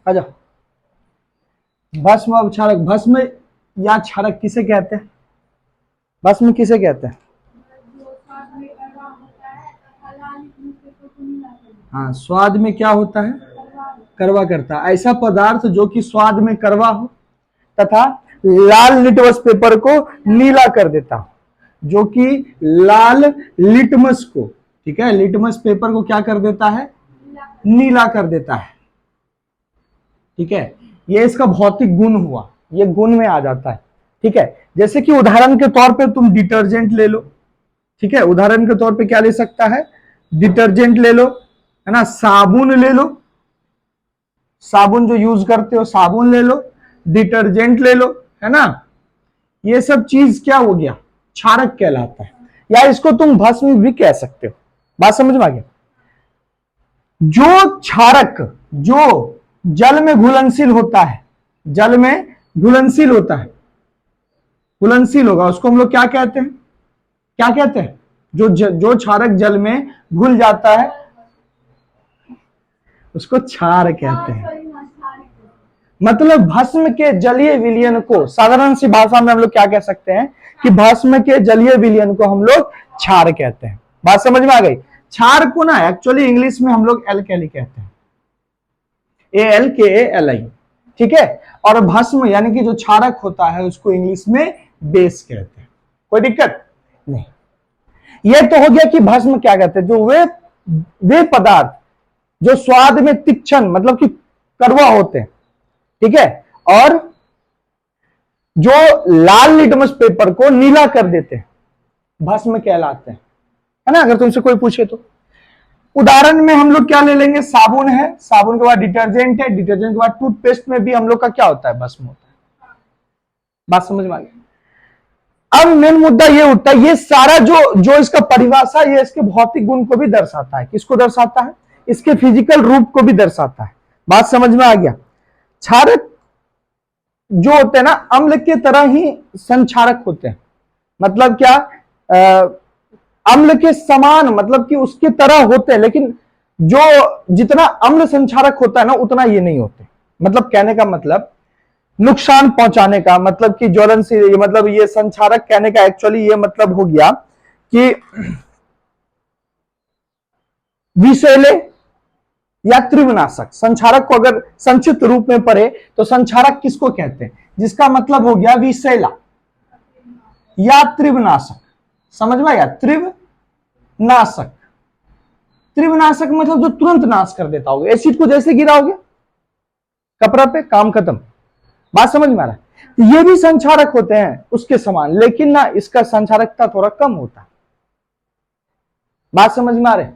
आ जाओ। भस्म और क्षारक, भस्म या क्षारक किसे कहते हैं? भस्म किसे कहते हैं? हाँ, स्वाद में क्या होता है? कड़वा करता है। ऐसा पदार्थ जो कि स्वाद में कड़वा हो तथा लाल लिटमस पेपर को नीला कर देता हो, जो कि लाल लिटमस को, ठीक है, लिटमस पेपर को क्या कर देता है? नीला कर देता है। ठीक है, ये इसका भौतिक गुण हुआ, ये गुण में आ जाता है। ठीक है, जैसे कि उदाहरण के तौर पे तुम डिटर्जेंट ले लो। ठीक है, उदाहरण के तौर पे क्या ले सकता है? डिटर्जेंट ले लो, है ना, साबुन ले लो, साबुन जो यूज करते हो साबुन ले लो, डिटर्जेंट ले लो, है ना। ये सब चीज क्या हो गया? क्षारक कहलाता है, या इसको तुम भस्म भी कह सकते हो। बात समझ में आ गया? जो क्षारक जो जल में घुलनशील होता है, जल में घुलनशील होता है, घुलनशील होगा, उसको हम लोग क्या कहते हैं? क्या कहते हैं? जो क्षारक जल में घुल जाता है उसको क्षार कहते हैं। मतलब भस्म के जलीय विलयन को साधारण सी भाषा में हम लोग क्या कह सकते हैं कि भस्म के जलीय विलयन को हम लोग क्षार कहते हैं। बात समझ में आ गई? क्षार को ना एक्चुअली इंग्लिश में हम लोग एल्केली कहते हैं, ALKALI। ठीक है, और भस्म यानी कि जो क्षारक होता है उसको इंग्लिश में बेस कहते हैं। कोई दिक्कत नहीं। ये तो हो गया कि भस्म क्या कहते हैं, जो वे पदार्थ जो स्वाद में तीक्ष्ण मतलब कि कड़वा होते हैं, ठीक है, और जो लाल लिटमस पेपर को नीला कर देते हैं, भस्म कहलाते हैं, है ना। अगर तुमसे कोई पूछे तो उदाहरण में हम लोग क्या ले लेंगे? साबुन है, साबुन के बाद डिटर्जेंट है, डिटर्जेंट के बाद टूथपेस्ट में भी हम लोग का क्या होता है? भस्म होता है। बात समझ में आ गई? अब मेन मुद्दा ये उठता है, ये सारा जो इसका परिभाषा, ये इसके भौतिक गुण को भी दर्शाता है। किसको दर्शाता है? इसके फिजिकल रूप को भी दर्शाता है। बात समझ में आ गया? क्षारक जो होते हैं ना, अम्ल के तरह ही संक्षारक होते हैं। मतलब क्या? अम्ल के समान, मतलब कि उसके तरह होते हैं, लेकिन जो जितना अम्ल संक्षारक होता है ना उतना ये नहीं होते। मतलब कहने का मतलब नुकसान पहुंचाने का, मतलब कि ज्वलनशील, मतलब ये संक्षारक कहने का एक्चुअली ये मतलब हो गया कि विषैले या त्रिवनाशक। संक्षारक को अगर संक्षिप्त रूप में पढ़े तो संक्षारक किसको कहते हैं? जिसका मतलब हो गया विषैला या त्रिवनाशक। समझ में आया? त्रिवनाशक, त्रिवनाशक मतलब जो तुरंत नाश कर देता होगा। एसिड को जैसे गिराओगे कपड़ा पे, काम खत्म। बात समझ में आ रहा है? ये भी संक्षारक होते हैं उसके समान, लेकिन ना इसका संक्षारकता थोड़ा कम होता है। बात समझ में आ रहे?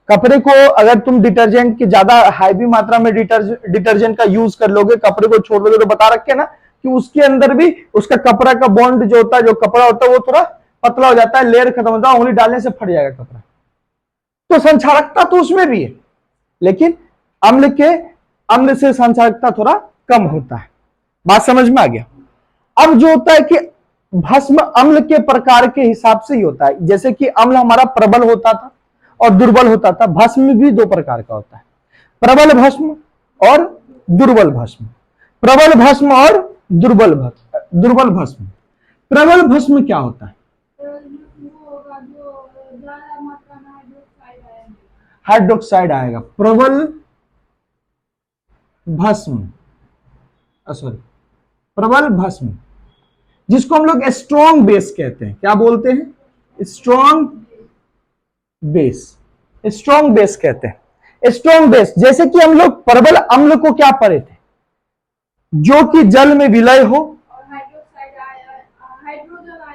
कपड़े को अगर तुम डिटर्जेंट की ज्यादा हाईवी मात्रा में डिटर्जेंट का यूज कर लोगे, कपड़े को छोड़ दोगे, तो बता रखे ना कि उसके अंदर भी उसका कपड़ा का बॉन्ड जो होता है, जो कपड़ा होता है वो थोड़ा पतला हो जाता है, लेयर खत्म होता है, उंगली डालने से फट जाएगा कपड़ा। तो संक्षारकता तो उसमें भी है, लेकिन अम्ल से संक्षारकता थोड़ा कम होता है। बात समझ में आ गया? अब जो होता है कि भस्म अम्ल के प्रकार के हिसाब से ही होता है। जैसे कि अम्ल हमारा प्रबल होता था और दुर्बल होता था, भस्म भी दो प्रकार का होता है, प्रबल भस्म और दुर्बल भस्म। प्रबल भस्म और दुर्बल भस्म। प्रबल भस्म क्या होता है? हाइड्रोक्साइड आएगा। प्रबल भस्म, सॉरी, प्रबल भस्म, जिसको हम लोग स्ट्रॉन्ग बेस कहते हैं। क्या बोलते हैं? स्ट्रॉन्ग बेस, स्ट्रॉन्ग बेस कहते हैं। स्ट्रॉन्ग बेस, जैसे कि हम लोग प्रबल अम्ल को क्या पढ़े थे? जो कि जल में विलय हो,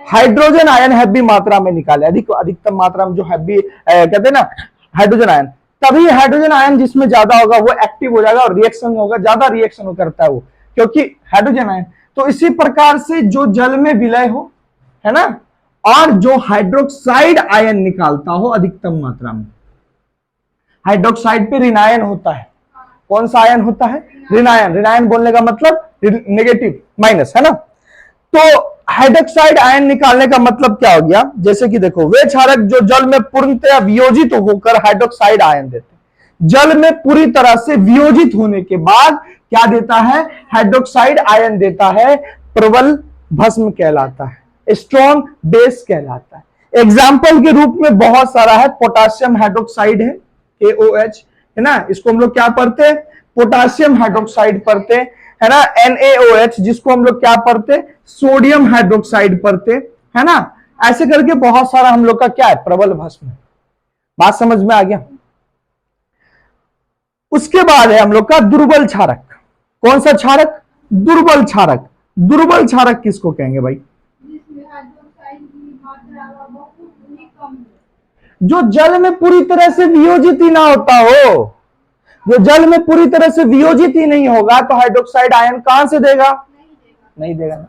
हाइड्रोजन आयन हैवी मात्रा में निकाले, अधिकतम मात्रा में जो हैवी कहते हैं ना हाइड्रोजन आयन, तभी हाइड्रोजन आयन जिसमें ज्यादा होगा वो एक्टिव हो जाएगा और रिएक्शन होगा, ज्यादा रिएक्शन करता है वो, क्योंकि हाइड्रोजन आयन। तो इसी प्रकार से जो जल में विलय हो, है ना, और जो हाइड्रोक्साइड आयन निकालता हो अधिकतम मात्रा में। हाइड्रोक्साइड पे ऋणायन होता है। कौन सा आयन होता है? ऋणायन। ऋणायन बोलने का मतलब नेगेटिव, माइनस, है ना। तो हाइड्रोक्साइड आयन निकालने का मतलब क्या हो गया? जैसे कि देखो, वे क्षारक जो जल में पूर्णतः वियोजित होकर हाइड्रोक्साइड आयन देते हैं। जल में पूरी तरह से वियोजित होने के बाद क्या देता है? हाइड्रोक्साइड आयन देता है, प्रबल भस्म कहलाता है, स्ट्रॉन्ग बेस कहलाता है। एग्जाम्पल के रूप में बहुत सारा है, पोटासियम हाइड्रोक्साइड है, KOH है ना, इसको हम लोग क्या पढ़ते हैं? पोटासियम हाइड्रोक्साइड पढ़ते है ना। NaOH जिसको हम लोग क्या पढ़ते? सोडियम हाइड्रोक्साइड पढ़ते है ना। ऐसे करके बहुत सारा हम लोग का क्या है? प्रबल भस्म है। बात समझ में आ गया? उसके बाद है हम लोग का दुर्बल क्षारक। कौन सा क्षारक? दुर्बल क्षारक। दुर्बल क्षारक किसको कहेंगे भाई? जो जल में पूरी तरह से वियोजित ही ना होता हो, जो जल में पूरी तरह से वियोजित ही नहीं होगा तो हाइड्रोक्साइड आयन कहां से देगा? नहीं देगा ना।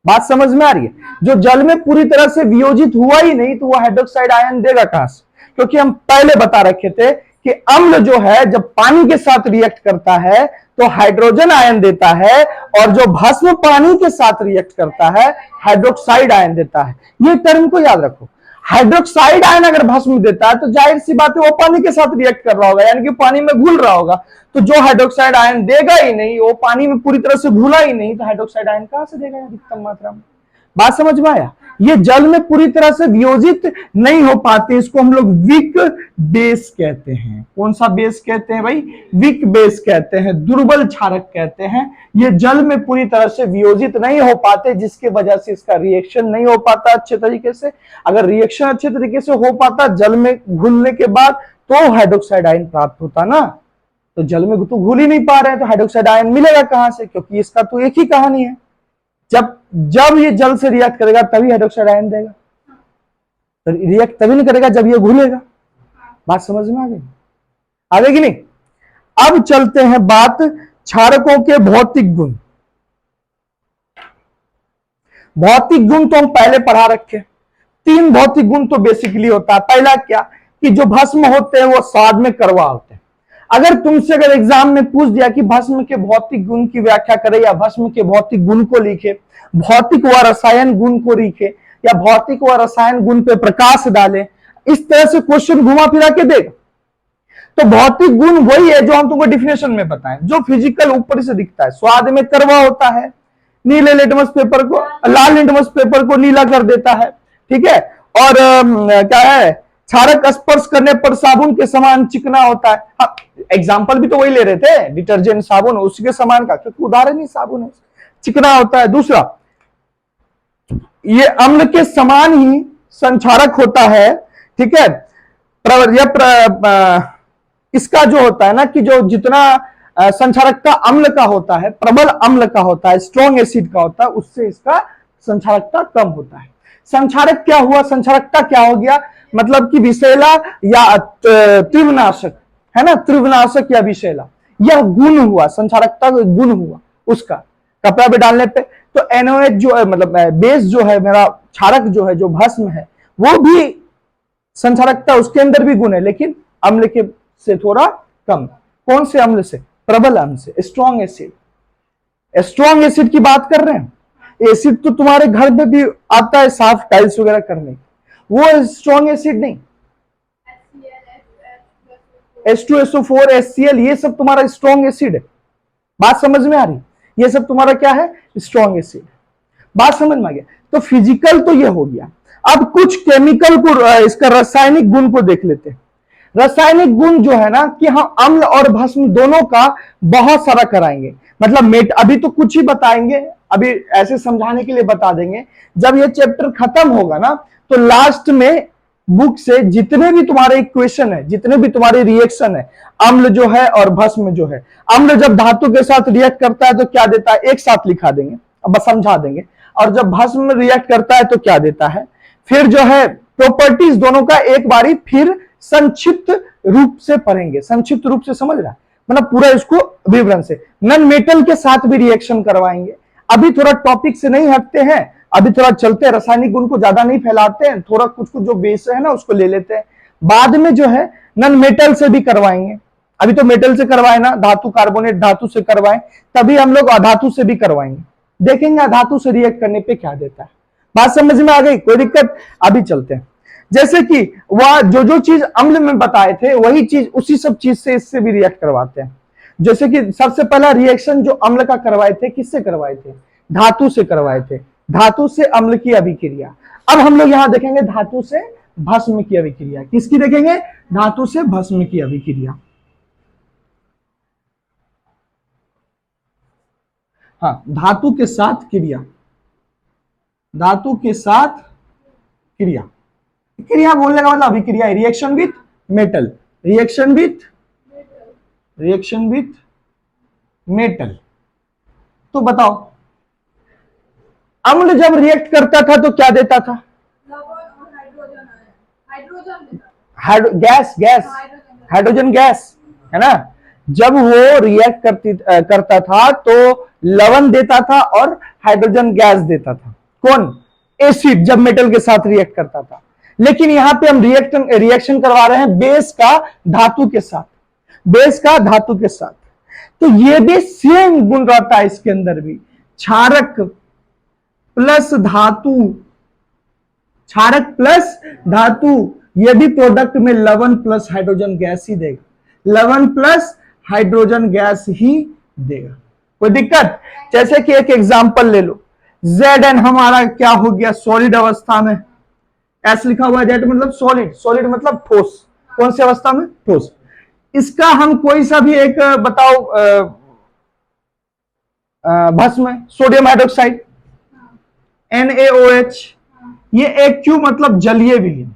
बात समझ में आ रही है? जो जल में पूरी तरह से वियोजित हुआ ही नहीं तो वो हाइड्रोक्साइड आयन देगा कहां से? क्योंकि हम पहले बता रखे थे कि अम्ल जो है जब पानी के साथ रिएक्ट करता है तो हाइड्रोजन आयन देता है, और जो भस्म पानी के साथ रिएक्ट करता है हाइड्रोक्साइड आयन देता है। ये टर्म को याद रखो। हाइड्रोक्साइड आयन अगर भस्म देता है तो जाहिर सी बात है वो पानी के साथ रिएक्ट कर रहा होगा, यानी कि पानी में घुल रहा होगा। तो जो हाइड्रोक्साइड आयन देगा ही नहीं, वो पानी में पूरी तरह से घुला ही नहीं, तो हाइड्रोक्साइड आयन कहां से देगा अधिकतम मात्रा में? बात समझ में आया? ये जल में पूरी तरह से वियोजित नहीं हो पाते, इसको हम लोग वीक बेस कहते हैं। कौन सा बेस कहते हैं भाई? वीक बेस कहते हैं, दुर्बल क्षारक कहते हैं। ये जल में पूरी तरह से वियोजित नहीं हो पाते, जिसके वजह से इसका रिएक्शन नहीं हो पाता अच्छे तरीके से। अगर रिएक्शन अच्छे तरीके से हो पाता जल में घुलने के बाद तो हाइड्रोक्साइड आयन प्राप्त होता ना। तो जल में तो घुल ही नहीं पा रहे हैं तो हाइड्रोक्साइड आयन मिलेगा कहां से? क्योंकि इसका तो एक ही कहानी है, जब ये जल से रिएक्ट करेगा तभी हाइड्रोक्साइड आयन देगा, तो रिएक्ट तभी नहीं करेगा जब ये घुलेगा। बात समझ में आ गई? आ गई कि नहीं? अब चलते हैं बात क्षारकों के भौतिक गुण। भौतिक गुण तो हम पहले पढ़ा रखे। 3 भौतिक गुण तो बेसिकली होता है। पहला क्या? कि जो भस्म होते हैं वो स्वाद में कड़वा होते हैं। अगर तुमसे अगर एग्जाम में पूछ दिया कि भस्म के भौतिक गुण की व्याख्या करे या भस्म के भौतिक गुण को लिखे, भौतिक व रसायन गुण को लिखे, या भौतिक व रसायन गुण पे प्रकाश डाले, इस तरह से क्वेश्चन घुमा फिरा के देगा। तो भौतिक गुण वही है जो हम तुमको डिफिनेशन में बताएं, जो फिजिकल ऊपर से दिखता है। स्वाद में कड़वा होता है, नीले लिटमस पेपर को, लाल लिटमस पेपर को नीला कर देता है, ठीक है। और क्या है? क्षारक स्पर्श करने पर साबुन के समान चिकना होता है। हाँ, एग्जाम्पल भी तो वही ले रहे थे, डिटर्जेंट साबुन, उसी के समान का, क्योंकि उदाहरण ही साबुन है, चिकना होता है। दूसरा, ये अम्ल के समान ही संक्षारक होता है, ठीक है। इसका जो होता है ना कि जो जितना संक्षारकता अम्ल का होता है, प्रबल अम्ल का होता है, स्ट्रॉन्ग एसिड का होता है, उससे इसका संक्षारकता कम होता है। संक्षारक क्या हुआ? संक्षारकता क्या हो गया? मतलब कि विषैला या त्रिवनाशक है ना, त्रिवनाशक या विषैला, यह गुण हुआ, संक्षारकता गुण हुआ उसका कपड़ा पे डालने पे। तो NaOH जो है, मतलब बेस जो है मेरा, क्षारक जो है, जो भस्म है, वो भी संक्षारकता उसके अंदर भी गुण है, लेकिन अम्ल के से थोड़ा कम। कौन से अम्ल से? प्रबल अम्ल से, स्ट्रॉन्ग एसिड। स्ट्रॉन्ग एसिड की बात कर रहे हैं। एसिड तो तुम्हारे घर में भी आता है साफ टाइल्स वगैरह करने, वो स्ट्रॉन्ग एसिड नहीं। H2SO4 HCl ये सब तुम्हारा स्ट्रॉन्ग एसिड है। बात समझ में आ रही? ये सब तुम्हारा क्या है? Strong acid. बात समझ में आ गया? तो फिजिकल तो ये हो गया। अब कुछ केमिकल को, इसका रासायनिक गुण को देख लेते हैं। रासायनिक गुण जो है ना कि हम अम्ल और भस्म दोनों का बहुत सारा कराएंगे। मतलब अभी तो कुछ ही बताएंगे, अभी ऐसे समझाने के लिए बता देंगे। जब ये चैप्टर खत्म होगा ना तो लास्ट में बुक से जितने भी तुम्हारे इक्वेशन है, जितने भी तुम्हारे रिएक्शन है, अम्ल जो है और भस्म जो है, अम्ल जब धातु के साथ रिएक्ट करता है तो क्या देता है, एक साथ लिखा देंगे, अब बस समझा देंगे। और जब भस्म रिएक्ट करता है तो क्या देता है, फिर जो है प्रॉपर्टीज दोनों का एक बारी फिर संक्षिप्त रूप से पढ़ेंगे। संक्षिप्त रूप से समझ रहा है, मतलब पूरा इसको विवरण से। नन मेटल के साथ भी रिएक्शन करवाएंगे। अभी थोड़ा टॉपिक से नहीं हटते हैं, अभी थोड़ा चलते हैं, रासायनिक गुण को ज्यादा नहीं फैलाते हैं, थोड़ा कुछ कुछ जो बेस है ना उसको ले लेते हैं। बाद में जो है नन मेटल से भी करवाएंगे। अभी तो मेटल से करवाए ना, धातु कार्बोनेट धातु से करवाए, तभी हम लोग अधातु से भी करवाएंगे। देखेंगे अधातु से रिएक्ट करने पे क्या देता है। बात समझ में आ गई? कोई दिक्कत? अभी चलते हैं। जैसे कि वह जो चीज अम्ल में बताए थे वही चीज उसी सब चीज से इससे भी रिएक्ट करवाते हैं। जैसे कि सबसे पहला रिएक्शन जो अम्ल का करवाए थे, किससे करवाए थे? धातु से करवाए थे, धातु से अम्ल की अभिक्रिया। अब हम लोग यहां देखेंगे धातु से भस्म की अभिक्रिया। किसकी देखेंगे? धातु से भस्म की अभिक्रिया। हाँ, धातु के साथ क्रिया, धातु के साथ क्रिया। क्रिया बोलने का मतलब अभिक्रिया है। Reaction with metal, reaction with metal. तो बताओ, अम्ल जब रिएक्ट करता था तो क्या देता था? गैस, हाइड्रोजन गैस, है ना। जब वो रिएक्ट करता था तो लवण देता था और हाइड्रोजन गैस देता था। कौन? एसिड, जब मेटल के साथ रिएक्ट करता था। लेकिन यहां पे हम रिएक्शन करवा रहे हैं बेस का धातु के साथ, बेस का धातु के साथ। तो ये भी सेम गुण रहता है इसके अंदर भी। क्षारक प्लस धातु, क्षारक प्लस धातु, ये भी प्रोडक्ट में लवण प्लस हाइड्रोजन गैस ही देगा, लवण प्लस हाइड्रोजन गैस ही देगा। कोई दिक्कत? जैसे कि एक एग्जांपल ले लो, Zn हमारा क्या हो गया? सॉलिड अवस्था में। एस लिखा हुआ है, Z मतलब सॉलिड, सॉलिड मतलब ठोस। कौन सी अवस्था में? ठोस। इसका हम कोई सा भी एक बताओ भस्म, सोडियम हाइड्रोक्साइड, NaOH, ये AQ मतलब जलीय विलयन।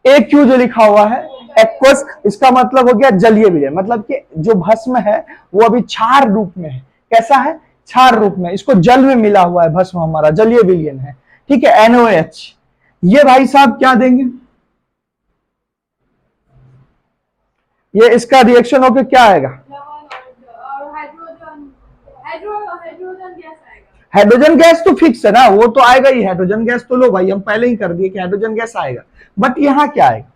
AQ जो लिखा हुआ है एक्वस, इसका मतलब हो गया जलीय विलयन। मतलब कि जो भस्म है वो अभी क्षार रूप में है। कैसा है? क्षार रूप में। इसको जल में मिला हुआ है भस्म, हमारा जलीय विलयन है। ठीक है, NaOH। ये भाई साहब क्या देंगे? ये इसका रिएक्शन होकर क्या आएगा? हाइड्रोजन गैस तो फिक्स है ना, वो तो आएगा ही। हाइड्रोजन गैस तो लो भाई, हम पहले ही कर दिए कि हाइड्रोजन गैस आएगा। बट यहां क्या आएगा?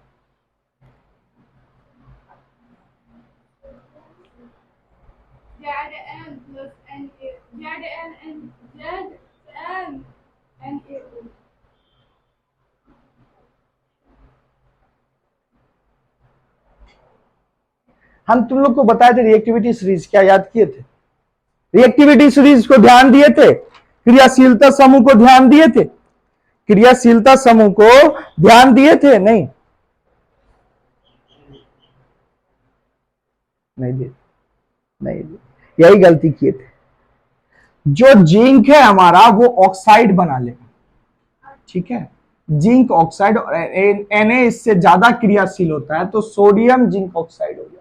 हम तुम लोग को बताए थे रिएक्टिविटी सीरीज, क्या याद किए थे? रिएक्टिविटी सीरीज को ध्यान दिए थे? क्रियाशीलता समूह को ध्यान दिए थे? क्रियाशीलता समूह को ध्यान दिए थे? नहीं दिए, नहीं दिए, यही गलती किए थे। जो जिंक है हमारा वो ऑक्साइड बना लेगा। ठीक है, जिंक ऑक्साइड, और Na इससे ज्यादा क्रियाशील होता है तो सोडियम जिंक ऑक्साइड हो जाएगा।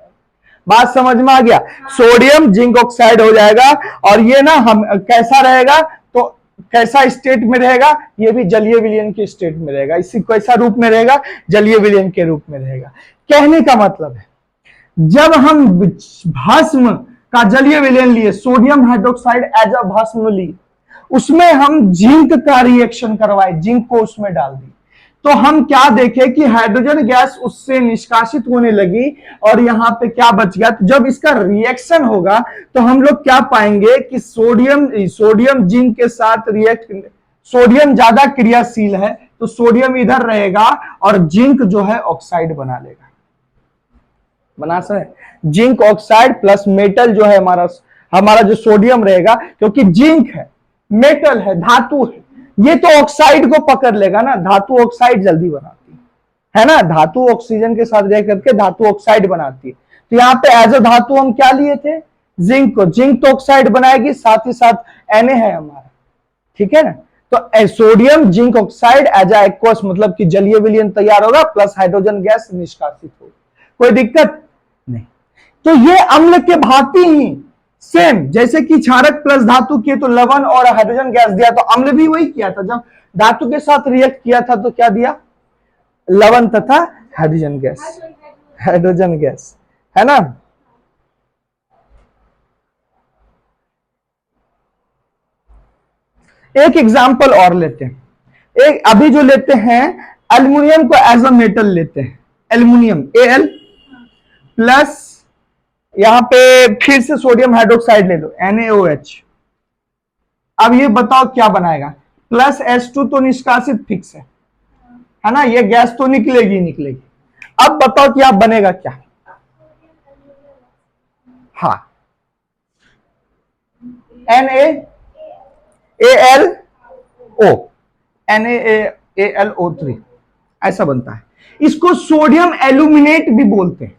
बात समझ में आ गया? सोडियम जिंक ऑक्साइड हो जाएगा। और ये ना हम कैसा रहेगा? तो कैसा स्टेट में रहेगा? ये भी जलीय विलयन के स्टेट में रहेगा। इसी कैसा रूप में रहेगा? जलीय विलयन के रूप में रहेगा। कहने का मतलब है, जब हम भस्म का जलीय विलयन लिए, सोडियम हाइड्रोक्साइड एज अ भस्म ली, उसमें हम जिंक का रिएक्शन करवाए, जिंक को उसमें डाल दी, तो हम क्या देखे कि हाइड्रोजन गैस उससे निष्कासित होने लगी और यहां पे क्या बच गया? तो जब इसका रिएक्शन होगा तो हम लोग क्या पाएंगे कि सोडियम जिंक के साथ रिएक्ट, सोडियम ज्यादा क्रियाशील है तो सोडियम इधर रहेगा और जिंक जो है ऑक्साइड बना लेगा। बना सके जिंक ऑक्साइड प्लस मेटल जो है हमारा जो सोडियम रहेगा, क्योंकि जिंक है, मेटल है, धातु है, ये तो ऑक्साइड को पकड़ लेगा ना। धातु ऑक्साइड जल्दी बनाती है ना, धातु ऑक्सीजन के साथ रिएक्ट करके धातु ऑक्साइड बनाती है। तो यहाँ पे एज अ धातु हम क्या लिए थे? जिंक को। जिंक तो ऑक्साइड बनाएगी, साथ ही साथ Na है हमारा। ठीक है ना, तो sodium zinc oxide as a aqueous मतलब कि जलीय विलयन तैयार होगा प्लस हाइड्रोजन गैस निष्कासित होगा। कोई दिक्कत नहीं। तो ये अम्ल के भांति ही सेम, जैसे कि क्षारक प्लस धातु किए तो लवण और हाइड्रोजन गैस दिया, तो अम्ल भी वही किया था। जब धातु के साथ रिएक्ट किया था तो क्या दिया? लवण तथा हाइड्रोजन गैस, हाइड्रोजन गैस, है ना। एक एग्जांपल और लेते हैं। एक अभी जो लेते हैं, एल्युमिनियम को एज अ मेटल लेते हैं। एल्युमिनियम Al प्लस यहां पे फिर से सोडियम हाइड्रोक्साइड ले लो, NaOH। अब ये बताओ क्या बनाएगा? प्लस H2 तो निष्कासित फिक्स है ना, ये गैस तो निकलेगी। अब बताओ कि आप बनेगा क्या? हाँ, NaAlO, NaAlO3 ऐसा बनता है। इसको सोडियम एल्यूमिनेट भी बोलते हैं।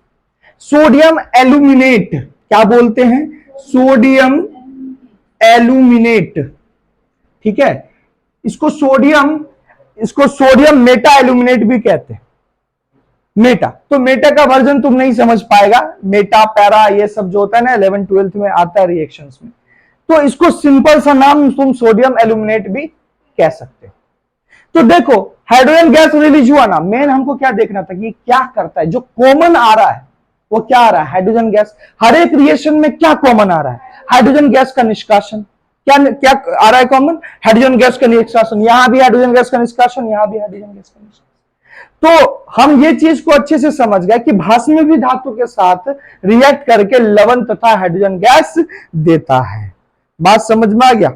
सोडियम एल्यूमिनेट क्या बोलते हैं? सोडियम एल्यूमिनेट, ठीक है। इसको सोडियम मेटा एल्यूमिनेट भी कहते हैं। मेटा, तो मेटा का वर्जन तुम नहीं समझ पाएगा, मेटा पैरा ये सब जो होता है ना 11 12th में आता है रिएक्शंस में, तो इसको सिंपल सा नाम तुम सोडियम एल्यूमिनेट भी कह सकते हो। तो देखो हाइड्रोजन गैस रिलीज हुआ ना, मेन हमको क्या देखना था कि क्या करता है। जो कॉमन आ रहा है वो क्या आ रहा है? Hydrogen gas. हर एक रिएक्शन में क्या कॉमन आ रहा है? हाइड्रोजन गैस का निष्कासन। क्या क्या आ रहा है कॉमन? हाइड्रोजन गैस का निष्कासन। यहां भी हाइड्रोजन गैस का निष्कासन, यहां भी हाइड्रोजन गैस का निष्कासन। तो हम ये चीज को अच्छे से समझ गए कि भस्म भी धातु के साथ रिएक्ट करके लवण तथा हाइड्रोजन गैस देता है। बात समझ में आ गया?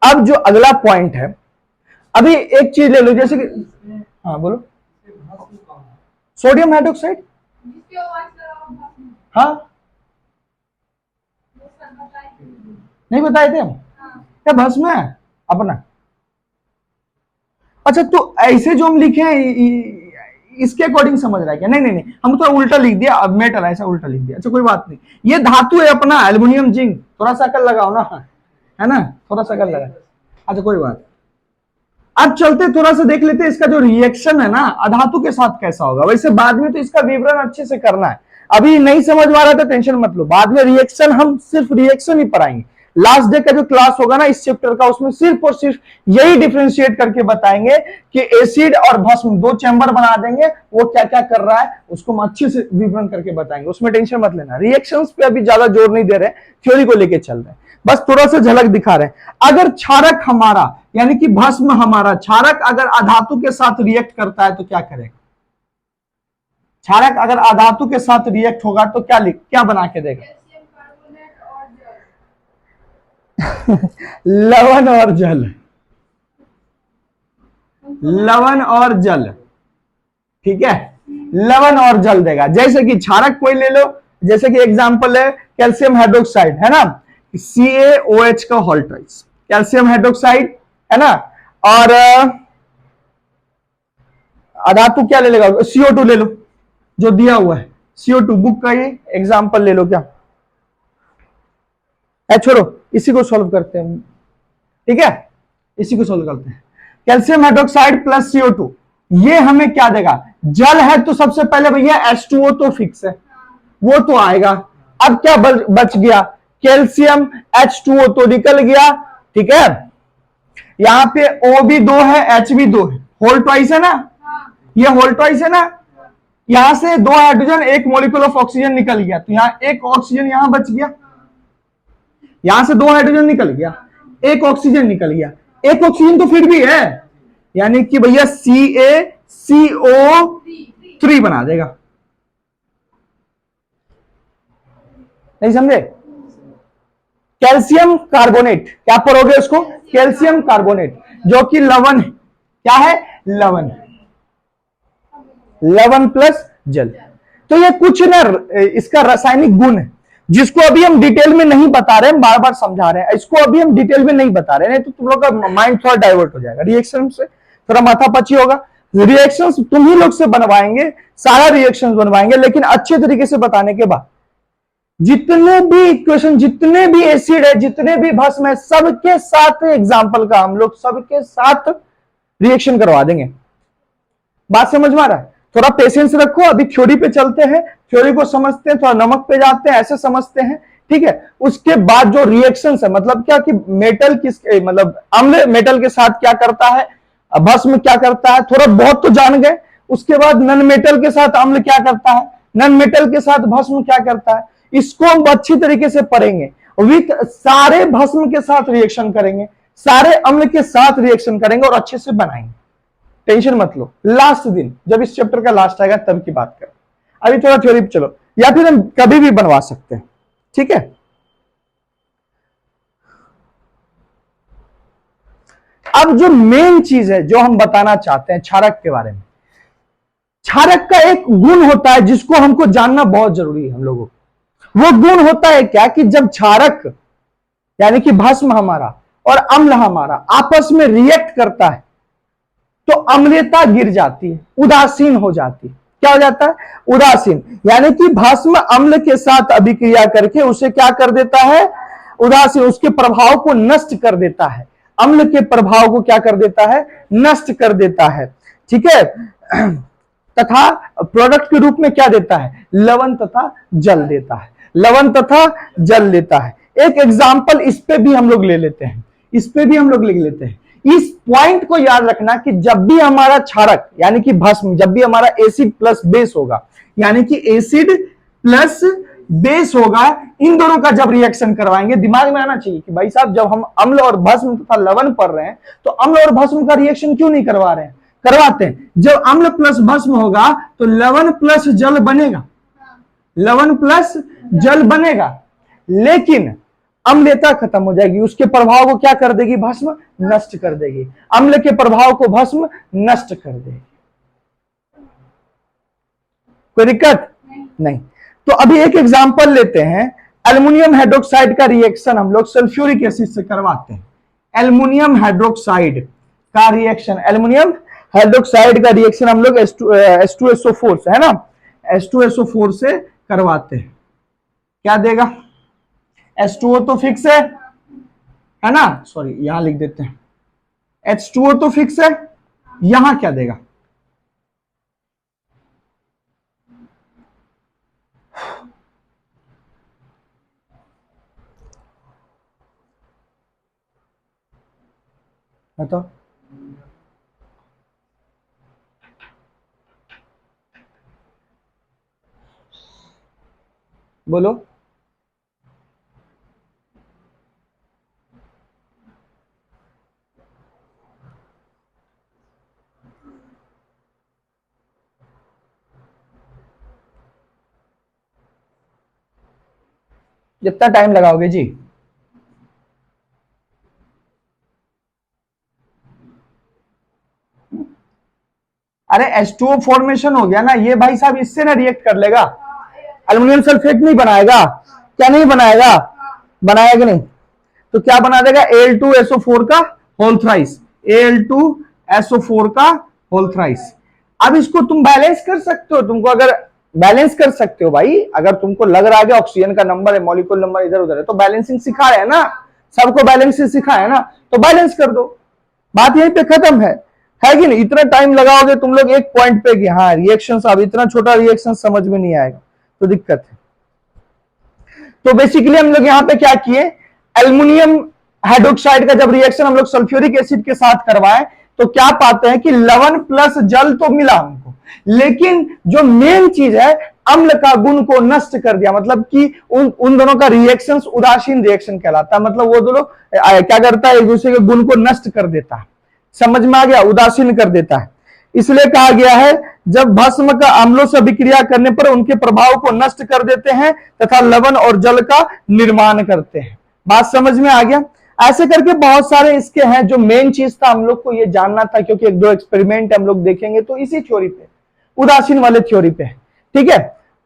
अब जो अगला पॉइंट है, अभी एक चीज ले लो, जैसे कि हाँ बोलो, सोडियम हाइड्रोक्साइड। हाँ नहीं बताए थे हम? क्या भस्म है अपना? अच्छा, तो ऐसे जो हम लिखे हैं इसके अकॉर्डिंग समझ रहा है क्या? नहीं नहीं नहीं, हम तो उल्टा लिख दिया, अब मेटल ऐसा उल्टा लिख दिया। अच्छा कोई बात नहीं, ये धातु है अपना एल्युमिनियम जिंक, थोड़ा सा अकल लगाओ ना, है ना, थोड़ा सा अकल लगा। अच्छा कोई बात। अब चलते थोड़ा सा देख लेते इसका जो रिएक्शन है ना अधातु के साथ कैसा होगा। वैसे बाद में तो इसका विवरण अच्छे से करना है, अभी नहीं समझ में आ रहा था टेंशन मत लो, बाद में रिएक्शन हम सिर्फ रिएक्शन ही पढ़ाएंगे। लास्ट डे का जो क्लास होगा ना इस चैप्टर का, उसमें सिर्फ और सिर्फ यही डिफरेंशिएट करके बताएंगे कि एसिड और भस्म दो चैम्बर बना देंगे, वो क्या क्या कर रहा है उसको हम अच्छे से विवरण करके बताएंगे, उसमें टेंशन मत लेना। रिएक्शंस पे अभी ज्यादा जोर नहीं दे रहे, थ्योरी को लेके चल रहे हैं, बस थोड़ा सा झलक दिखा रहे हैं। अगर क्षारक हमारा यानी कि भस्म हमारा, क्षारक अगर अधातु के साथ रिएक्ट करता है तो क्या करेगा? क्षारक अगर अधातु के साथ रिएक्ट होगा तो क्या बना के देगा? लवण और जल, लवण और जल, ठीक है, लवण और जल देगा। जैसे कि क्षारक कोई ले लो, जैसे कि एग्जांपल है कैल्शियम हाइड्रोक्साइड, है ना, CaOH का होल्ट्राइज, कैल्शियम हाइड्रोक्साइड, है ना। और अधातु क्या ले लेगा? CO2 ले लो, जो दिया हुआ है CO2, बुक का ये एग्जांपल ले लो। क्या है? छोड़ो, इसी को सॉल्व करते हैं, ठीक है, इसी को सॉल्व करते हैं। कैल्शियम हाइड्रोक्साइड प्लस CO2, ये हमें क्या देगा? जल है तो सबसे पहले भैया H2O तो फिक्स है, वो तो आएगा। अब क्या बच गया? कैल्शियम H2O तो निकल गया, ठीक है। यहां पे O भी 2 है, H भी 2 है, होल ट्वाइस है ना, ये होल ट्वाइस है ना। यहां से 2 हाइड्रोजन, 1 मॉलिक्यूल ऑफ ऑक्सीजन निकल गया, तो यहां 1 ऑक्सीजन यहां बच गया। यहां से 2 हाइड्रोजन निकल गया, 1 ऑक्सीजन निकल गया, 1 ऑक्सीजन तो फिर भी है, यानी कि भैया CaCO3 बना देगा। नहीं समझे? कैल्शियम कार्बोनेट, क्या पढ़ोगे उसको? कैल्शियम कार्बोनेट, जो कि लवण है। क्या है? लवण, लवण प्लस जल। तो ये कुछ ना इसका रासायनिक गुण है, जिसको अभी हम डिटेल में नहीं बता रहे हैं, बार बार समझा रहे हैं, इसको अभी हम डिटेल में नहीं बता रहे हैं, नहीं तो तुम लोग का माइंड थोड़ा डाइवर्ट हो जाएगा, रिएक्शन से थोड़ा माथा पची होगा। रिएक्शन तुम ही लोग से बनवाएंगे, सारा रिएक्शन बनवाएंगे, लेकिन अच्छे तरीके से बताने के बाद। जितने भी इक्वेशन, जितने भी एसिड है, जितने भी भस्म है, सबके साथ एग्जाम्पल का हम लोग सबके साथ रिएक्शन करवा देंगे। बात समझ में आ रहा है? थोड़ा पेशेंस रखो, अभी थ्योरी पे चलते हैं, थ्योरी को समझते हैं, थोड़ा नमक पे जाते हैं, ऐसे समझते हैं, ठीक है। उसके बाद जो रिएक्शंस है, मतलब क्या कि मेटल किस, मतलब अम्ल मेटल के साथ क्या करता है, भस्म क्या करता है, थोड़ा बहुत तो जान गए। उसके बाद नन मेटल के साथ अम्ल क्या करता है, नन मेटल के साथ भस्म क्या करता है, इसको हम अच्छी तरीके से पढ़ेंगे। विथ सारे भस्म के साथ रिएक्शन करेंगे, सारे अम्ल के साथ रिएक्शन करेंगे और अच्छे से बनाएंगे। टेंशन मत लो, लास्ट दिन जब इस चैप्टर का लास्ट आएगा तब की बात करें, अभी थोड़ा थ्योरी पे चलो, या फिर हम कभी भी बनवा सकते हैं, ठीक है। अब जो मेन चीज है जो हम बताना चाहते हैं क्षारक के बारे में, क्षारक का एक गुण होता है जिसको हमको जानना बहुत जरूरी है हम लोगों को। वो गुण होता है क्या कि जब क्षारक यानी कि भस्म हमारा और अम्ल हमारा आपस में रिएक्ट करता है तो अम्लता गिर जाती है, उदासीन हो जाती है। क्या हो जाता है? उदासीन। यानी कि भस्म अम्ल के साथ अभिक्रिया करके उसे क्या कर देता है? उदासीन, उसके प्रभाव को नष्ट कर देता है, अम्ल के प्रभाव को क्या कर देता है? नष्ट कर देता है। ठीक है। तथा प्रोडक्ट के रूप में क्या देता है? लवण तथा जल देता है, लवण तथा जल देता है। एक एग्जाम्पल इस पे भी हम लोग ले लेते हैं, इस पे भी हम लोग लिख लेते हैं। इस पॉइंट को याद रखना कि जब भी हमारा क्षारक यानी कि भस्म, जब भी हमारा एसिड प्लस बेस होगा, यानी कि एसिड प्लस बेस होगा, इन दोनों का जब रिएक्शन करवाएंगे, दिमाग में आना चाहिए कि भाई साहब जब हम अम्ल और भस्म तथा लवण पढ़ रहे हैं तो अम्ल और भस्म का रिएक्शन क्यों नहीं करवा रहे हैं? करवाते हैं। जब अम्ल प्लस भस्म होगा तो लवण प्लस जल बनेगा, लवण प्लस जल बनेगा, लेकिन अम्लता खत्म हो जाएगी, उसके प्रभाव को क्या कर देगी? भस्म नष्ट कर देगी, अम्ल के प्रभाव को भस्म नष्ट कर देगी। कोई दिक्कत नहीं। तो अभी एक एग्जांपल लेते हैं, एल्युमिनियम हाइड्रोक्साइड का रिएक्शन हम लोग सल्फ्यूरिक एसिड से करवाते हैं। एल्युमिनियम हाइड्रोक्साइड का रिएक्शन, एल्युमिनियम हाइड्रोक्साइड का रिएक्शन हम लोग H2SO4 से, है ना, H2SO4 से करवाते हैं। क्या देगा? H2O तो फिक्स है ना, सॉरी यहां लिख देते हैं, H2O तो फिक्स है, यहां क्या देगा? बताओ। बोलो। कितना टाइम लगाओगे जी? अरे H2O फॉर्मेशन हो गया ना ये भाई साहब, इससे ना रिएक्ट कर लेगा, एल्युमिनियम सल्फेट नहीं बनाएगा। क्या नहीं बनाएगा? बनाएगा कि नहीं? तो क्या बना देगा? Al2SO4 का होल थ्राइस, Al2SO4 का होल थ्राइस। अब इसको तुम बैलेंस कर सकते हो, तुमको अगर बैलेंस कर सकते हो भाई, अगर तुमको लग रहा है कि ऑक्सीजन का नंबर है, मॉलिक्यूल नंबर इधर उधर है, तो बैलेंसिंग सिखाया है ना, सबको बैलेंसिंग सिखाया है ना, तो बैलेंस कर दो, बात यहीं पे खत्म है कि नहीं? इतना टाइम लगाओगे तुम लोग एक पॉइंट पे कि हाँ रिएक्शन, अब इतना छोटा रिएक्शन समझ में नहीं आएगा तो दिक्कत है। तो बेसिकली हम लोग यहाँ पे क्या किए, एल्युमिनियम हाइड्रोक्साइड का जब रिएक्शन हम लोग सल्फ्यूरिक एसिड के साथ करवाएं तो क्या पाते हैं कि लवण प्लस जल तो मिला हमको, लेकिन जो मेन चीज है अम्ल का गुण को नष्ट कर दिया, मतलब कि उन दोनों का रिएक्शन उदासीन रिएक्शन कहलाता है। मतलब वो दोनों क्या करता है? एक दूसरे के गुण को नष्ट कर देता है। समझ में आ गया? उदासीन कर देता है। इसलिए कहा गया है जब भस्म का अम्लों से अभिक्रिया करने पर उनके प्रभाव को नष्ट कर देते हैं तथा लवण और जल का निर्माण करते हैं। बात समझ में आ गया? ऐसे करके बहुत सारे इसके हैं। जो मेन चीज था हम लोग को ये जानना था, क्योंकि एक दो एक्सपेरिमेंट हम लोग देखेंगे तो इसी थ्योरी पे, उदासीन वाले थ्योरी पे। ठीक है।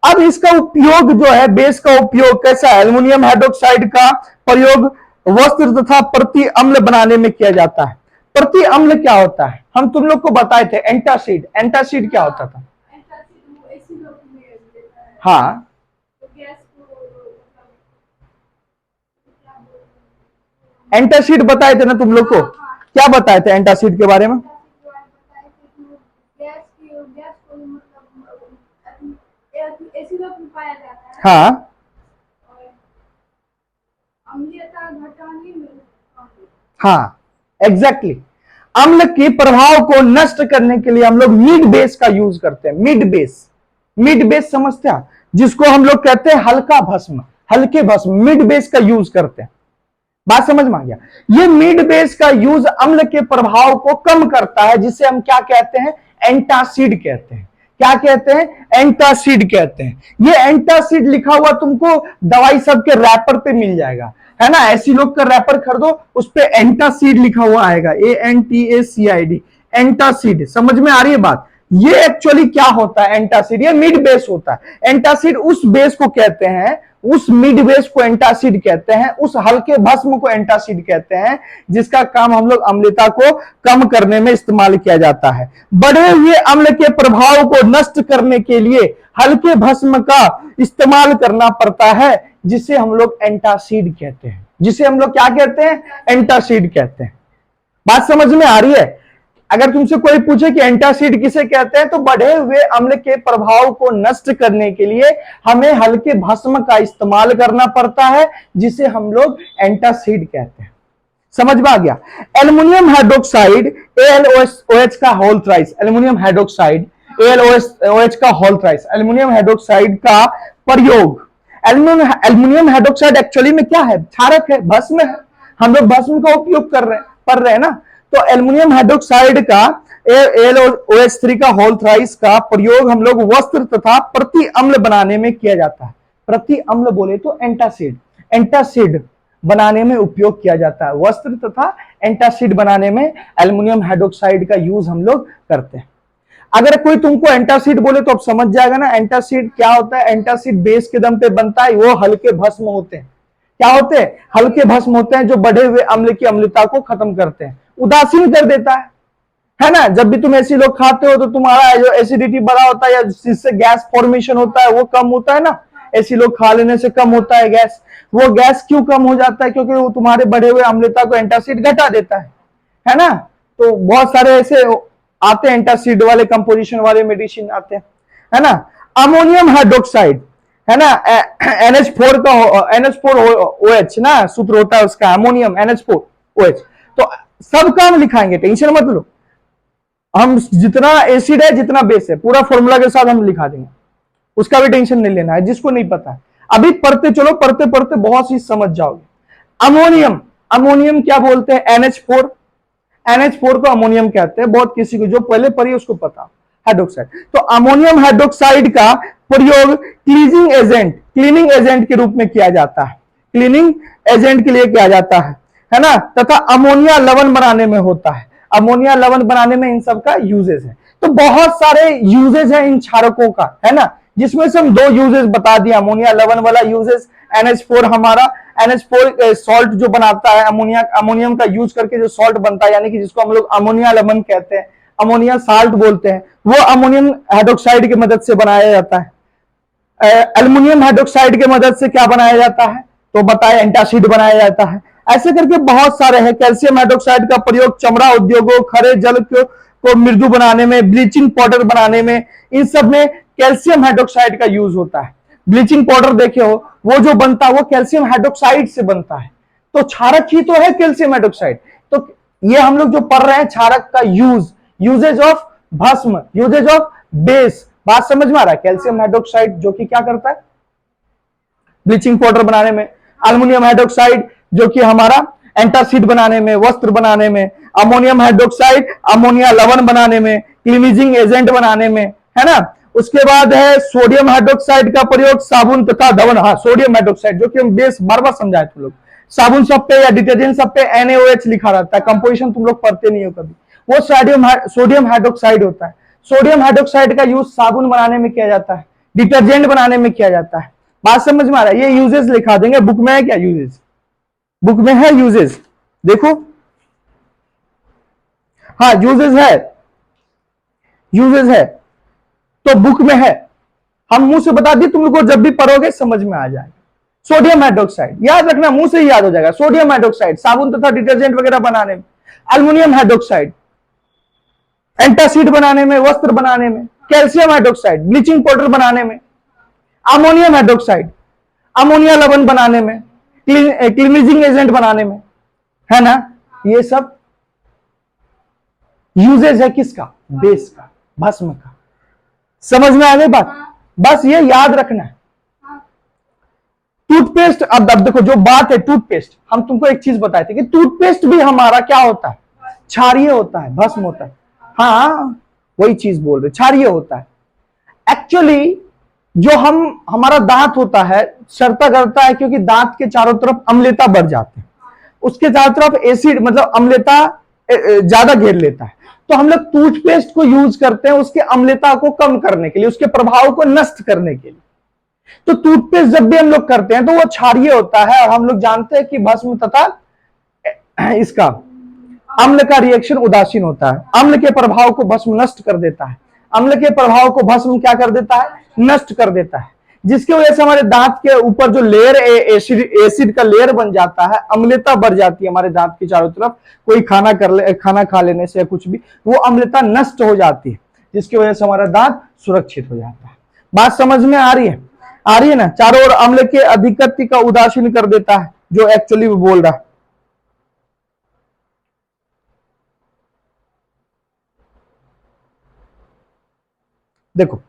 अब इसका उपयोग जो है, बेस का उपयोग कैसा है? एल्युमिनियम हाइड्रोक्साइड का प्रयोग वस्त्र तथा प्रति अम्ल बनाने में किया जाता है। प्रति अम्ल क्या होता है? हम तुम लोग को बताए थे एंटासिड। एंटासिड क्या होता था? हाँ, एंटासिड बताए थे ना तुम लोग को। क्या बताए थे एंटासिड के बारे में? हाँ, हाँ, एग्जैक्टली। अम्ल के प्रभाव को नष्ट करने के लिए हम लोग मिड बेस का यूज करते हैं। मिड बेस, मिड बेस समझते हैं, जिसको हम लोग कहते हैं हल्का भस्म, हल्के भस्म, मिड बेस का यूज करते हैं। बात समझ में आ गया? ये मिड बेस का यूज अम्ल के प्रभाव को कम करता है, जिसे हम क्या कहते हैं? एंटासिड कहते हैं। क्या कहते हैं? एंटासिड कहते हैं। ये एंटासिड लिखा हुआ तुमको दवाई सब के रैपर पे मिल जाएगा। है ना, एसिलोक का रैपर खरीदो, उस पे एंटासिड लिखा हुआ आएगा, ANTACID, एंटासिड। समझ में आ रही है बात? ये एक्चुअली क्या होता है? एंटासिड ये मिड बेस होता है। एंटासिड उस बेस को कहते हैं, उस मिड बेस को एंटासिड कहते हैं, उस हल्के भस्म को एंटासिड कहते हैं, जिसका काम हम लोग अम्लता को कम करने में इस्तेमाल किया जाता है। बढ़े हुए अम्ल के प्रभाव को नष्ट करने के लिए हल्के भस्म का इस्तेमाल करना पड़ता है, जिसे हम लोग एंटासिड कहते हैं। जिसे हम लोग क्या कहते हैं? एंटासिड कहते हैं। बात समझ में आ रही है? अगर तुमसे कोई पूछे कि एंटासिड किसे कहते हैं, तो बढ़े हुए अम्ल के प्रभाव को नष्ट करने के लिए हमें हल्के भस्म का इस्तेमाल करना पड़ता है, जिसे हम लोग एंटासिड कहते हैं। समझ में आ गया? एल्युमिनियम हाइड्रोक्साइड AlOH का whole thrice, aluminium hydroxide AlOH का होल थ्राइस, एल्युमिनियम हाइड्रोक्साइड का प्रयोग। एल्युमिनियम हाइड्रोक्साइड एक्चुअली में क्या है? क्षारक है, भस्म है। हम लोग भस्म का उपयोग कर रहे हैं ना, तो एल्युमिनियम हाइड्रोक्साइड का AlOH3 का होल थ्राइस का प्रयोग हम लोग वस्त्र तथा प्रति अम्ल बनाने में किया जाता है। प्रति अम्ल बोले तो एंटासिड, एंटासिड बनाने में उपयोग किया जाता है। वस्त्र तथा एंटासिड बनाने में एल्युमिनियम हाइड्रोक्साइड का यूज हम लोग करते हैं। अगर कोई तुमको एंटासिड बोले तो अब समझ जाएगा ना एंटासिड क्या होता है। एंटासिड बेस के दम पे बनता है, वो हल्के भस्म होते हैं। क्या होते हैं? हल्के भस्म होते हैं, जो बढ़े हुए अम्ल की अम्लता को खत्म करते हैं, उदासीन कर देता है ना। जब भी तुम एसिलोक खाते हो तो तुम्हारा जो एसिडिटी बढ़ा होता है या जिससे गैस फॉर्मेशन होता है वो कम होता है ना। एसिलोक खा लेने से कम होता है गैस। वो गैस क्यों कम हो जाता है? क्योंकि वो तुम्हारे बढ़े हुए अम्लता को एंटासिड घटा देता है ना। तो बहुत सारे ऐसे आते हैं एंटासिड वाले कंपोजिशन वाले मेडिसिन आते हैं, है ना। अमोनियम हाइड्रोक्साइड, है ना, NH4OH ना सूत्र होता है उसका, अमोनियम NH4OH। तो सबका हम लिखाएंगे, टेंशन मत लो। हम जितना एसिड है जितना बेस है पूरा फॉर्मूला के साथ हम लिखा देंगे, उसका भी टेंशन नहीं लेना है। जिसको नहीं पता है अभी पढ़ते चलो, पढ़ते पढ़ते बहुत चीज समझ जाओगे। अमोनियम, अमोनियम क्या बोलते हैं? NH4 को अमोनियम कहते हैं। बहुत किसी को जो पहले पढ़ी उसको पता, हाइड्रोक्साइड। तो अमोनियम हाइड्रोक्साइड का प्रयोग क्लीनिंग एजेंट के रूप में किया जाता है, क्लीनिंग एजेंट के लिए किया जाता है ना। तथा अमोनिया लवण बनाने में होता है। अमोनिया लवण बनाने में इन सब का यूजेस है। तो बहुत सारे यूजेस है इन क्षारकों का, है ना, जिसमें से हम 2 यूजेस बता दिया। अमोनिया लवण वाला यूजेस, NH4 हमारा NH4 सॉल्ट जो बनाता है, अमोनियम का यूज करके जो सॉल्ट बनता है, यानी कि जिसको हम लोग अमोनिया लवण कहते हैं, अमोनिया साल्ट बोलते हैं, वो अमोनियम हाइड्रोक्साइड की मदद से बनाया जाता है। एल्युमिनियम हाइड्रोक्साइड की मदद से क्या बनाया जाता है? तो बताए एंटासिड बनाया जाता है। ऐसे करके बहुत सारे हैं। कैल्शियम हाइड्रोक्साइड का प्रयोग चमड़ा उद्योगों, खरे जल को मृदु बनाने में, ब्लीचिंग पाउडर बनाने में, इन सब में कैल्शियम हाइड्रोक्साइड का यूज होता है। ब्लीचिंग पाउडर देखे हो, वो जो बनता है वो कैल्शियम हाइड्रोक्साइड से बनता है। तो क्षारक ही तो है कैल्शियम हाइड्रोक्साइड। तो ये हम लोग जो पढ़ रहे हैं क्षारक का यूजेज ऑफ भस्म, यूजेज ऑफ बेस। बात समझ में आ रहा है? कैल्शियम हाइड्रोक्साइड जो कि क्या करता है? ब्लीचिंग पाउडर बनाने में। अल्युमिनियम हाइड्रोक्साइड जो कि हमारा एंटासिड बनाने में, वस्त्र बनाने में। अमोनियम हाइड्रोक्साइड अमोनिया लवण बनाने में, क्लीनिजिंग एजेंट बनाने में, है ना। उसके बाद है सोडियम हाइड्रोक्साइड का प्रयोग साबुन तथा धवन। हाँ, सोडियम हाइड्रोक्साइड जो कि हम बेस बार बार समझाए तुम लोग, साबुन सब पे या डिटर्जेंट सब पे NaOH लिखा रहता है। कंपोजिशन तुम लोग पढ़ते नहीं हो कभी। वो सोडियम हाइड्रोक्साइड होता है। सोडियम हाइड्रोक्साइड का यूज साबुन बनाने में किया जाता है, डिटर्जेंट बनाने में किया जाता है। बात समझ में आ रहा है? ये यूजेस लिखा देंगे। बुक में है क्या यूजेस? बुक में है यूजेस, देखो। हाँ, यूजेस है तो बुक में है। हम मुंह से बता दिए, तुम लोग को जब भी पढ़ोगे समझ में आ जाएगा। सोडियम हाइड्रोक्साइड याद रखना, मुंह से ही याद हो जाएगा। सोडियम हाइड्रोक्साइड साबुन तथा डिटर्जेंट वगैरह बनाने में। अल्युमिनियम हाइड्रोक्साइड एंटासिड बनाने में, वस्त्र बनाने में। कैल्शियम हाइड्रोक्साइड ब्लीचिंग पाउडर बनाने में। अमोनियम हाइड्रोक्साइड अमोनिया लवण बनाने में, क्लीनिजिंग एजेंट बनाने में, है ना। ये सब यूजेज है किसका? बेस का, भस्म का। समझ में आ गई बात? बस ये याद रखना है। टूथपेस्ट, अब देखो जो बात है टूथपेस्ट, हम तुमको एक चीज बताए थे कि टूथपेस्ट भी हमारा क्या होता है? क्षारीय होता है, भस्म होता है। हाँ, वही चीज बोल रहे, क्षारीय होता है। एक्चुअली जो हमारा दांत होता है शर्ता करता है, क्योंकि दांत के चारों तरफ अम्लता बढ़ जाते हैं, उसके चारों तरफ एसिड मतलब अम्लता ज्यादा घेर लेता है, तो हम लोग टूथपेस्ट को यूज करते हैं उसके अम्लता को कम करने के लिए, उसके प्रभाव को नष्ट करने के लिए। तो टूथपेस्ट जब भी हम लोग करते हैं तो वो क्षारीय होता है, और हम लोग जानते हैं कि भस्म तथा इसका अम्ल का रिएक्शन उदासीन होता है। अम्ल के प्रभाव को भस्म नष्ट कर देता है, अम्ल के प्रभाव को भस्म क्या कर देता है, नष्ट कर देता है, जिसकी वजह से हमारे दांत के ऊपर जो लेयर एसिड का लेयर बन जाता है, अम्लता बढ़ जाती है हमारे दांत के चारों तरफ। कोई खाना खा लेने से या कुछ भी, वो अम्लता नष्ट हो जाती है, जिसकी वजह से हमारा दांत सुरक्षित हो जाता है। बात समझ में आ रही है? आ रही है ना? चारों ओर अम्ल के अधिकत्व का उदासीन कर देता है, जो एक्चुअली वो बोल रहा है। देखो,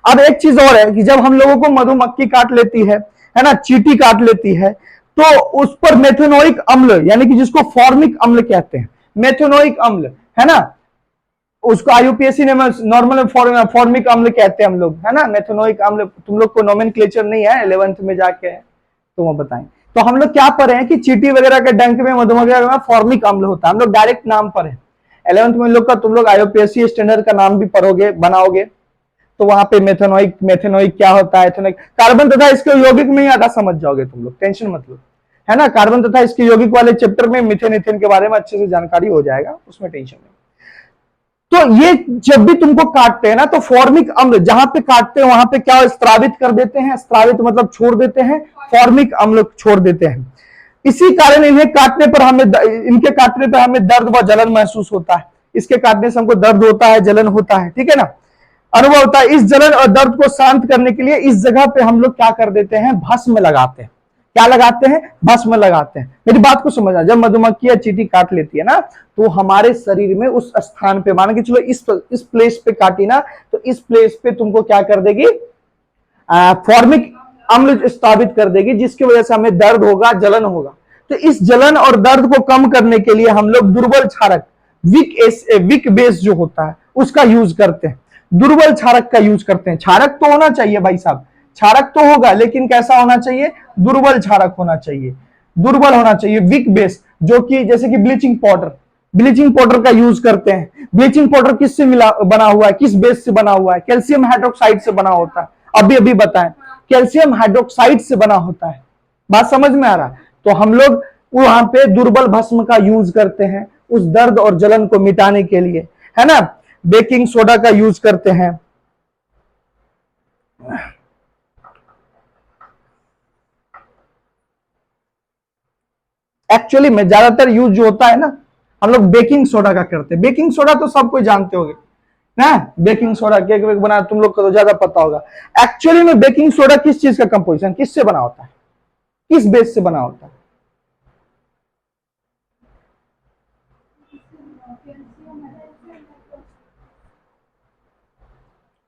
अब एक चीज और है कि जब हम लोगों को मधुमक्खी काट लेती है ना, चींटी काट लेती है, तो उस पर मेथेनोइक अम्ल, यानी कि जिसको फॉर्मिक अम्ल कहते हैं, मेथेनोइक अम्ल है ना, उसको आईयूपीएसी ने नॉर्मल फॉर्मिक अम्ल कहते हैं हम लोग, है ना। मेथेनोइक अम्ल तुम लोग को नोमेनक्लेचर नहीं है, 11th में जाके तो वो बताएं। तो हम लोग क्या पढ़े हैं कि चींटी वगैरह के डंक में, मधुमक्खी में फॉर्मिक अम्ल होता है, हम लोग डायरेक्ट नाम पढ़े। 11th में लोग का तुम लोग आईयूपीएसी स्टैंडर्ड का नाम भी पढ़ोगे, बनाओगे, तो वहां पे मेथेनोइक क्या होता है, एथेनोइक, कार्बन तथा इसके यौगिक में ही आधा समझ जाओगे तुम लोग, टेंशन मत लो, है ना। कार्बन तथा इसके यौगिक वाले चैप्टर में मिथेन इथेन के बारे में अच्छे से जानकारी हो जाएगा, उसमें टेंशन नहीं। तो ये जब भी तुमको काटते हैं ना, तो फॉर्मिक अम्ल जहां पे काटते हैं वहां पे क्या स्त्रावित कर देते हैं, स्त्रावित मतलब छोड़ देते हैं, फॉर्मिक अम्ल छोड़ देते हैं। इसी कारण इन्हें काटने पर इनके काटने पर हमें दर्द व जलन महसूस होता है। इसके काटने से हमको दर्द होता है, जलन होता है, ठीक है ना, अनुभव होता है। इस जलन और दर्द को शांत करने के लिए इस जगह पे हम लोग क्या कर देते हैं, भस्म लगाते हैं। क्या लगाते हैं? भस्म लगाते हैं। मेरी बात को समझना, जब मधुमक्खी या चींटी काट लेती है ना, तो हमारे शरीर में उस स्थान पे, मान के चलो इस प्लेस पे काटी ना, तो इस प्लेस पे तुमको क्या कर देगी, फॉर्मिक अम्ल स्थापित कर देगी, जिसकी वजह से हमें दर्द होगा, जलन होगा। तो इस जलन और दर्द को कम करने के लिए हम लोग दुर्बल क्षारक, विक बेस जो होता है उसका यूज करते हैं, दुर्बल क्षारक का यूज करते हैं। क्षारक तो होना चाहिए भाई साहब, क्षारक तो होगा, लेकिन कैसा होना चाहिए, दुर्बल क्षारक होना चाहिए, दुर्बल होना चाहिए, वीक बेस, जो कि जैसे कि ब्लीचिंग पाउडर का यूज करते हैं। ब्लीचिंग पाउडर किससे बना हुआ है, किस बेस से बना हुआ है, कैल्शियम हाइड्रोक्साइड से बना होता है, अभी बताएं, कैल्शियम हाइड्रोक्साइड से बना होता है। बात समझ में आ रहा है? तो हम लोग वहां पे दुर्बल भस्म का यूज करते हैं उस दर्द और जलन को मिटाने के लिए, है ना। बेकिंग सोडा का यूज करते हैं। एक्चुअली में ज्यादातर यूज जो होता है ना, हम लोग बेकिंग सोडा का करते हैं। बेकिंग सोडा तो सब कोई जानते होंगे ना, बेकिंग सोडा केक वेक बना, तुम लोग को तो ज्यादा पता होगा। एक्चुअली में बेकिंग सोडा किस चीज का कंपोजिशन, किससे बना होता है, किस बेस से बना होता है?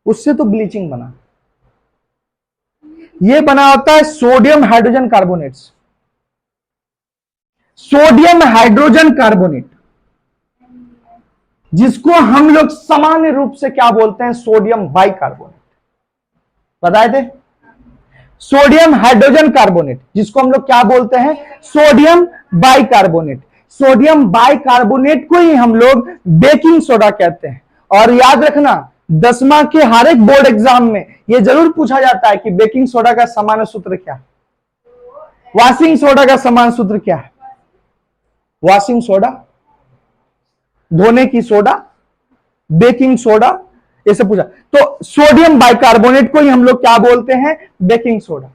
उससे तो ब्लीचिंग बना, ये बना होता है sodium hydrogen carbonate, sodium hydrogen carbonate, जिसको हम लोग सामान्य रूप से क्या बोलते हैं, सोडियम बाइकार्बोनेट। बताए थे? सोडियम हाइड्रोजन कार्बोनेट, जिसको हम लोग क्या बोलते हैं, सोडियम बाइकार्बोनेट। सोडियम बाइकार्बोनेट को ही हम लोग बेकिंग सोडा कहते हैं। और याद रखना, 10वां के हर एक बोर्ड एग्जाम में यह जरूर पूछा जाता है कि बेकिंग सोडा का सामान्य सूत्र क्या है, वॉशिंग सोडा का सामान्य सूत्र क्या है, वॉशिंग सोडा, धोने की सोडा, बेकिंग सोडा, ये सब पूछा। तो सोडियम बाइकार्बोनेट को ही हम लोग क्या बोलते हैं, बेकिंग सोडा।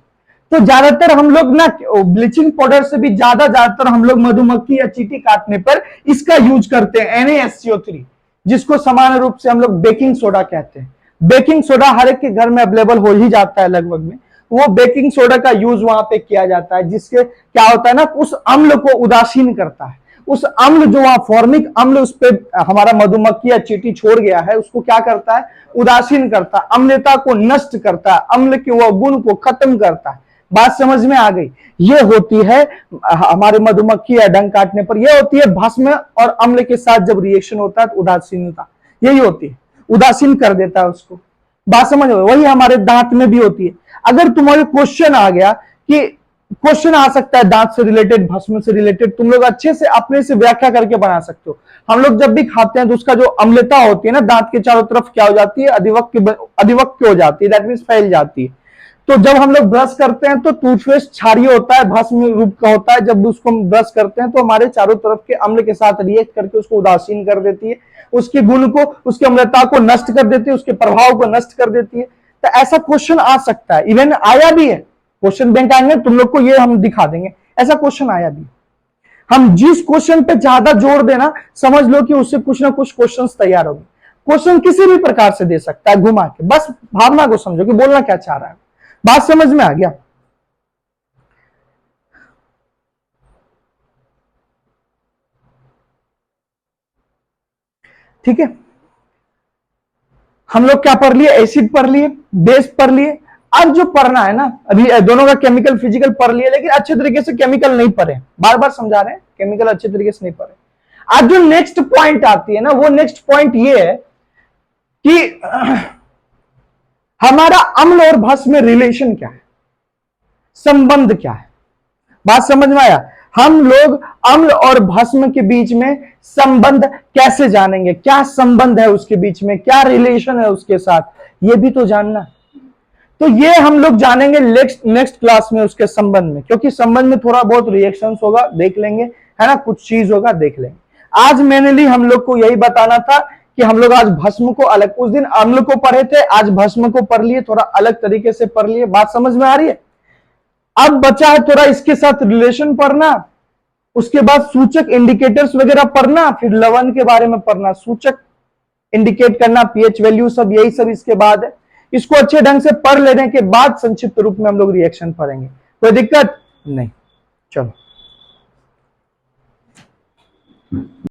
तो ज्यादातर हम लोग ना ब्लीचिंग पाउडर से भी ज्यादातर हम लोग मधुमक्खी या चींटी काटने पर इसका यूज करते हैं, NaSCO3, जिसको सामान्य रूप से हम लोग बेकिंग सोडा कहते हैं। बेकिंग सोडा हर एक के घर में अवेलेबल हो ही जाता है लगभग में। वो बेकिंग सोडा का यूज वहां पे किया जाता है, जिसके क्या होता है ना, उस अम्ल को उदासीन करता है। उस अम्ल जो वहां फॉर्मिक अम्ल उस पे हमारा मधुमक्खी या चींटी छोड़ गया है, उसको क्या करता है, उदासीन करता है, अम्लता को नष्ट करता है, अम्ल के वो गुण को खत्म करता है। बात समझ में आ गई? ये होती है हमारे मधुमक्खी या डंक काटने पर, यह होती है भस्म और अम्ल के साथ जब रिएक्शन होता है तो उदासीनता, यही होती है, उदासीन कर देता है उसको। बात समझ में? वही हमारे दांत में भी होती है। अगर तुम्हारे क्वेश्चन आ गया कि क्वेश्चन आ सकता है दांत से रिलेटेड, भस्म से रिलेटेड, तुम लोग अच्छे से अपने से व्याख्या करके बना सकते हो। हम लोग जब भी खाते हैं तो उसका जो अम्लता होती है ना दांत के चारों तरफ क्या हो जाती है, अधिवक्य हो जाती है, दैट मीन्स फैल जाती है। तो जब हम लोग ब्रश करते हैं तो टूथपेस्ट क्षारीय होता है, भस्म रूप का होता है। जब उसको हम ब्रश करते हैं तो हमारे चारों तरफ के अम्ल के साथ रिएक्ट करके उसको उदासीन कर देती है, उसके गुण को, उसकी अम्लता को नष्ट कर देती है, उसके प्रभाव को नष्ट कर देती है। तो ऐसा क्वेश्चन आ सकता है, इवन आया भी है। क्वेश्चन बैंक आएंगे तुम लोग को ये हम दिखा देंगे, ऐसा क्वेश्चन आया भी। हम जिस क्वेश्चन पे ज्यादा जोर देना, समझ लो कि उससे कुछ ना कुछ क्वेश्चंस तैयार होंगे। क्वेश्चन किसी भी प्रकार से दे सकता है घुमा के, बस भावना को समझो कि बोलना क्या चाह रहा है। बात समझ में आ गया? ठीक है, हम लोग क्या पढ़ लिए? एसिड पढ़ लिए, बेस पढ़ लिए। अब जो पढ़ना है ना, अभी दोनों का केमिकल फिजिकल पढ़ लिए, लेकिन अच्छे तरीके से केमिकल नहीं पढ़े, बार बार समझा रहे हैं, केमिकल अच्छे तरीके से नहीं पढ़े। आज जो नेक्स्ट पॉइंट आती है ना, वो नेक्स्ट पॉइंट ये है कि हमारा अम्ल और भस्म में रिलेशन क्या है, संबंध क्या है। बात समझ में आया? हम लोग अम्ल और भस्म के बीच में संबंध कैसे जानेंगे, क्या संबंध है उसके बीच में, क्या रिलेशन है उसके साथ, ये भी तो जानना है। तो ये हम लोग जानेंगे नेक्स्ट क्लास में उसके संबंध में, क्योंकि संबंध में थोड़ा बहुत रिएक्शंस होगा, देख लेंगे, है ना, कुछ चीज होगा, देख लेंगे। आज मैंने ली हम लोग को यही बताना था कि हम लोग आज भस्म को अलग, उस दिन अम्ल को पढ़े थे, आज भस्म को पढ़ लिए, थोड़ा अलग तरीके से पढ़ लिए। बात समझ में आ रही है? अब बचा है थोड़ा इसके साथ रिलेशन पढ़ना, उसके बाद सूचक इंडिकेटर्स वगैरह पढ़ना, फिर लवण के बारे में पढ़ना, सूचक इंडिकेट करना, पीएच वैल्यू, सब यही सब इसके बाद है। इसको अच्छे ढंग से पढ़ लेने के बाद संक्षिप्त रूप में हम लोग रिएक्शन पढ़ेंगे, कोई दिक्कत नहीं। चलो।